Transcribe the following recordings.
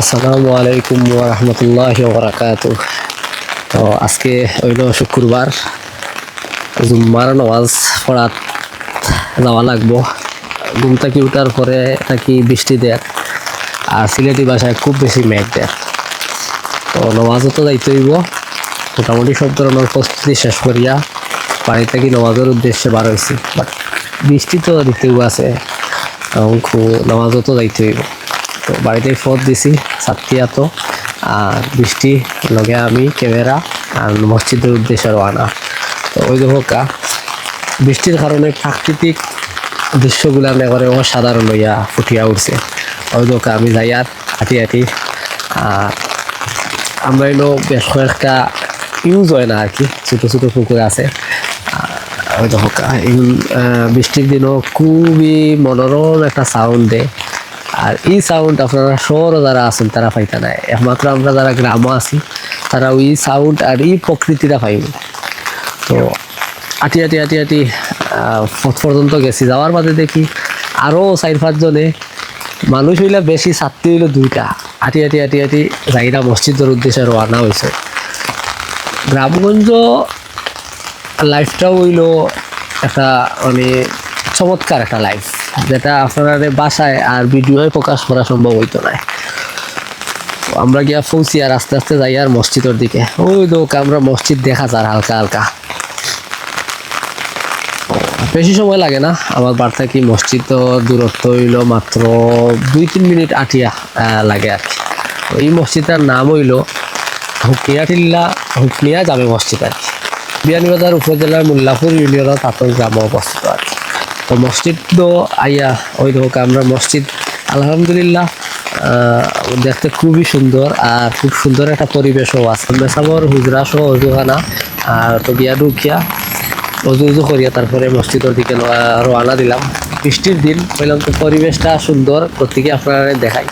আসসালামু আলাইকুম ওয়া রাহমাতুল্লাহি ওয়া বারাকাতুহু। তো আজকে হইল শুক্রবার, জুম্মার নামাজ পড়াত যাওয়া লাগবো। ঘুম থেকে উঠার পরে নাকি বৃষ্টি দেয়, আর সিলেটি ভাষায় খুব বেশি মেঘ দেয়। তো নামাজও তো যাইতে হইব। মোটামুটি সব ধরনের প্রস্তুতি শেষ করিয়া বাড়ি থেকে নামাজের উদ্দেশ্যে বার হয়েছি। বাট বৃষ্টি তো দিতেও আছে, এবং নামাজও তো যাইতে হইব। তো বাড়িতে ফোন দিছি সাতটিয়া, তো আর বৃষ্টি লগে আমি ক্যামেরা আর মসজিদের উদ্দেশ্যে রওনা। তো ওই দেখা বৃষ্টির কারণে প্রাকৃতিক দৃশ্যগুলো একেবারে অসাধারণ হইয়া ফুটিয়া উঠছে। ওই দেখা আমি যাই আর হাঁটি হাঁটি। আর আমরা এলো বেশ কয়েকটা ইউজ হয় না আর কি, ছোটো ছোটো পুকুর আছে। ওই দেখা বৃষ্টির দিনও খুবই মনোরম একটা সাউন্ড দেয়। আর এই সাউন্ড আপনারা শহরে যারা আছেন তারা পাইতে নাই, একমাত্র আমরা যারা গ্রামে আছি তারা ওই সাউন্ড আর এই প্রকৃতিটা পাইব। তো আটি আটি আটি আটি পথ পর্যন্ত গেছি, যাওয়ার বাদে দেখি আরও 4-5 জনে মানুষ হইলে বেশি, ছাত্রী হইলো 2টা। আটি আটি আটি আটি যাইরা মসজিদের উদ্দেশ্যে রওনা হয়েছে। গ্রামগঞ্জ লাইফটাও হইলো একটা মানে চমৎকার একটা লাইফ, যেটা আপনারা বাসায় আর ভিডিওয় প্রকাশ করা সম্ভব হইতো না। আমরা গিয়া পৌঁছি আর আস্তে আস্তে যাই আর মসজিদের দিকে। ওই তো আমরা মসজিদ দেখা যায় হালকা হালকা, বেশি সময় লাগে না। আমার বাড়ি থেকে মসজিদ তো দূরত্ব হইল মাত্র 2-3 মিনিট আটিয়া লাগে আর কি। এই মসজিদটার নাম হইল হুকনিয়া জামে মসজিদ আর কি। বিয়ানীবাজার উপজেলার মোল্লাপুর ইউনিয়নের তাঁতর গ্রামে অবস্থিত আর কি। তো মসজিদ তো আইয়া ওই দেখো আমরা মসজিদ আলহামদুলিল্লাহ দেখতে খুবই সুন্দর, আর খুব সুন্দর একটা পরিবেশও আছে। মেসাবর হুজরা সহ অজুখানা, আর তো গিয়া ঢুকিয়া অজু করিয়া তারপরে মসজিদের দিকে রওনা দিলাম। বৃষ্টির দিন বললাম তো পরিবেশটা সুন্দর, প্রত্যেকে আপনারা দেখাই।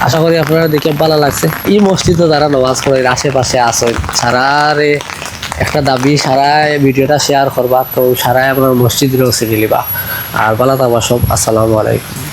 আশা করি আপনারা দেখে ভালো লাগছে। এই মসজিদে যারা নামাজ পড়ে আশেপাশে আসেন, সারারে একটা দাবি, সারায় ভিডিওটা শেয়ার করবা। তো সারায় আপনার মসজিদেরও চিনি লিবা। আর ভালো থাকবা সব। আসসালামু আলাইকুম।